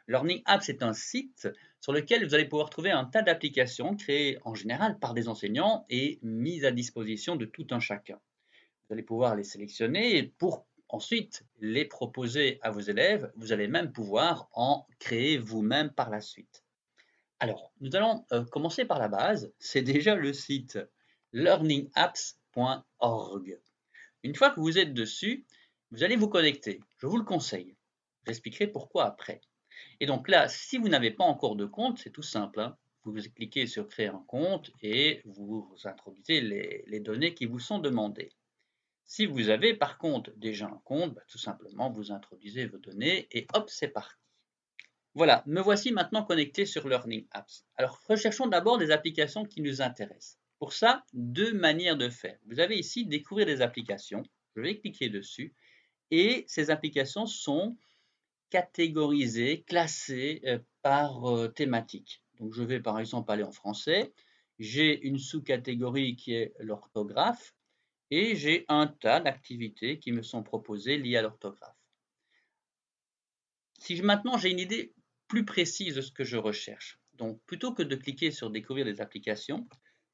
Learning Apps est un site sur lequel vous allez pouvoir trouver un tas d'applications créées en général par des enseignants et mises à disposition de tout un chacun. Vous allez pouvoir les sélectionner pour ensuite les proposer à vos élèves. Vous allez même pouvoir en créer vous-même par la suite. Alors, nous allons commencer par la base. C'est déjà le site learningapps.org. Une fois que vous êtes dessus, vous allez vous connecter. Je vous le conseille. J'expliquerai pourquoi après. Et donc là, si vous n'avez pas encore de compte, c'est tout simple, hein. Vous cliquez sur créer un compte et vous introduisez les données qui vous sont demandées. Si vous avez par contre déjà un compte, tout simplement vous introduisez vos données et hop, c'est parti. Voilà, me voici maintenant connecté sur Learning Apps. Alors, recherchons d'abord des applications qui nous intéressent. Pour ça, deux manières de faire. Vous avez ici découvrir des applications. Je vais cliquer dessus et ces applications sont catégorisées, classées par thématique. Donc, je vais par exemple aller en français. J'ai une sous-catégorie qui est l'orthographe et j'ai un tas d'activités qui me sont proposées liées à l'orthographe. Si maintenant j'ai une idée plus précise de ce que je recherche, donc plutôt que de cliquer sur découvrir des applications,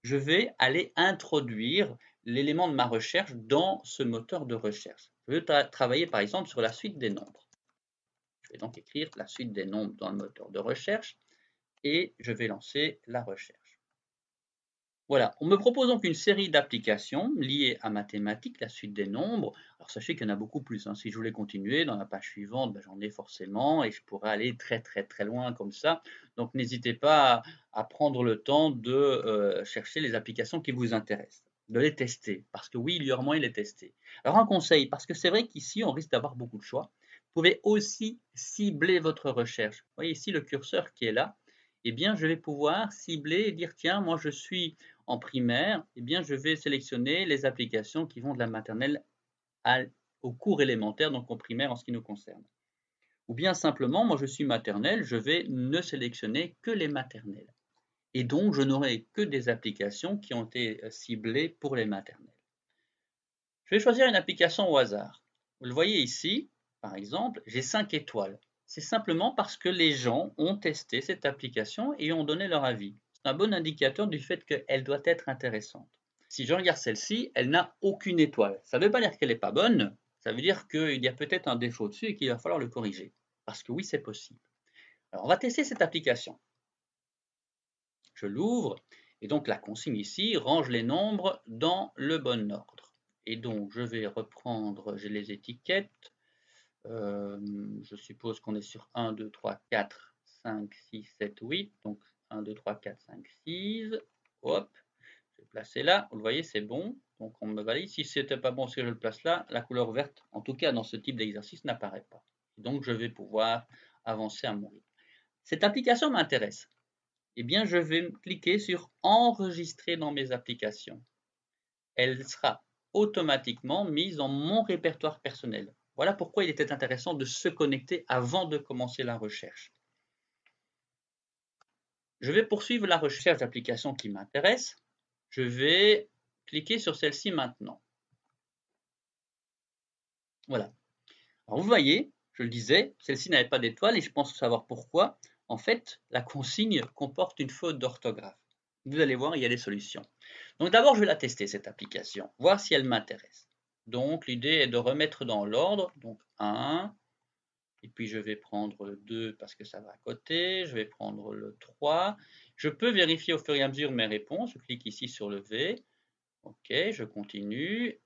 je vais aller introduire l'élément de ma recherche dans ce moteur de recherche. Je veux travailler par exemple sur la suite des nombres. Je vais donc écrire la suite des nombres dans le moteur de recherche et je vais lancer la recherche. Voilà, on me propose donc une série d'applications liées à mathématiques, la suite des nombres. Alors sachez qu'il y en a beaucoup plus, hein. Si je voulais continuer dans la page suivante, j'en ai forcément et je pourrais aller très loin comme ça. Donc n'hésitez pas à prendre le temps de chercher les applications qui vous intéressent, de les tester, parce que oui, il y aura moyen de les tester. Alors un conseil, parce que c'est vrai qu'ici on risque d'avoir beaucoup de choix, vous pouvez aussi cibler votre recherche. Vous voyez ici le curseur qui est là, eh bien je vais pouvoir cibler et dire tiens, moi je suis en primaire, eh bien, je vais sélectionner les applications qui vont de la maternelle au cours élémentaire, donc en primaire en ce qui nous concerne. Ou bien simplement, moi je suis maternelle, je vais ne sélectionner que les maternelles. Et donc, je n'aurai que des applications qui ont été ciblées pour les maternelles. Je vais choisir une application au hasard. Vous le voyez ici, par exemple, j'ai 5 étoiles. C'est simplement parce que les gens ont testé cette application et ont donné leur avis. C'est un bon indicateur du fait qu'elle doit être intéressante. Si je regarde celle-ci, elle n'a aucune étoile. Ça ne veut pas dire qu'elle n'est pas bonne, ça veut dire qu'il y a peut-être un défaut dessus et qu'il va falloir le corriger. Parce que oui, c'est possible. Alors, on va tester cette application. Je l'ouvre et donc la consigne ici range les nombres dans le bon ordre. Et donc, je vais reprendre, j'ai les étiquettes. Je suppose qu'on est sur 1, 2, 3, 4, 5, 6, 7, 8. Donc 1, 2, 3, 4, 5, 6. Hop, je vais placer là. Vous le voyez, c'est bon. Donc on me valide. Si ce n'était pas bon, si je le place là, la couleur verte, en tout cas dans ce type d'exercice, n'apparaît pas. Donc je vais pouvoir avancer à mon rythme. Cette application m'intéresse. Eh bien, je vais cliquer sur enregistrer dans mes applications. Elle sera automatiquement mise dans mon répertoire personnel. Voilà pourquoi il était intéressant de se connecter avant de commencer la recherche. Je vais poursuivre la recherche d'applications qui m'intéressent. Je vais cliquer sur celle-ci maintenant. Voilà. Alors vous voyez, je le disais, celle-ci n'avait pas d'étoile et je pense savoir pourquoi. En fait, la consigne comporte une faute d'orthographe. Vous allez voir, il y a des solutions. Donc d'abord, je vais la tester, cette application, voir si elle m'intéresse. Donc l'idée est de remettre dans l'ordre, donc 1, et puis je vais prendre le 2 parce que ça va à côté, je vais prendre le 3. Je peux vérifier au fur et à mesure mes réponses, je clique ici sur le V, ok, je continue,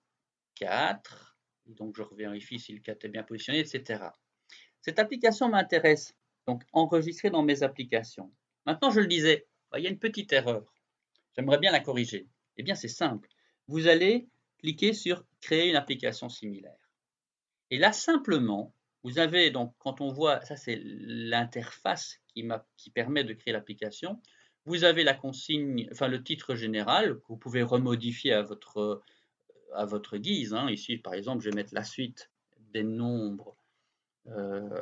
4, donc je vérifie si le 4 est bien positionné, etc. Cette application m'intéresse, donc enregistrer dans mes applications. Maintenant, je le disais, il y a une petite erreur. J'aimerais bien la corriger. Eh bien, c'est simple. Vous allez cliquer sur créer une application similaire. Et là, simplement, vous avez donc, quand on voit, ça c'est l'interface qui permet de créer l'application. Vous avez la consigne, enfin le titre général que vous pouvez remodifier à votre guise, hein. Ici, par exemple, je vais mettre la suite des nombres de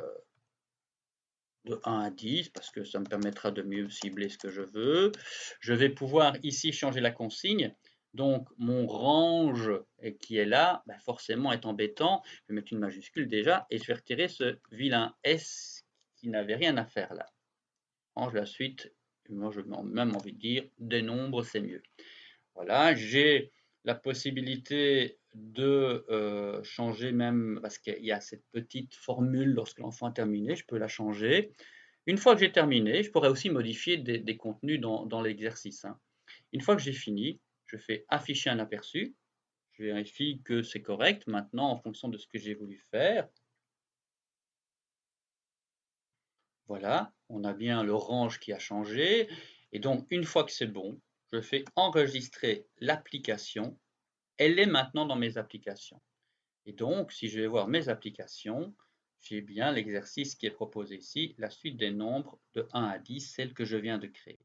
1 à 10 parce que ça me permettra de mieux cibler ce que je veux. Je vais pouvoir ici changer la consigne. Donc mon range qui est là, forcément est embêtant. Je vais mettre une majuscule déjà et je vais retirer ce vilain S qui n'avait rien à faire là. Range la suite, moi j'ai même envie de dire des nombres, c'est mieux. Voilà, j'ai la possibilité de changer même, parce qu'il y a cette petite formule lorsque l'enfant a terminé, je peux la changer. Une fois que j'ai terminé, je pourrais aussi modifier des contenus dans l'exercice. Hein. Une fois que j'ai fini, je fais afficher un aperçu. Je vérifie que c'est correct maintenant en fonction de ce que j'ai voulu faire. Voilà, on a bien le range qui a changé. Et donc, une fois que c'est bon, je fais enregistrer l'application. Elle est maintenant dans mes applications. Et donc, si je vais voir mes applications, j'ai bien l'exercice qui est proposé ici, la suite des nombres de 1 à 10, celle que je viens de créer.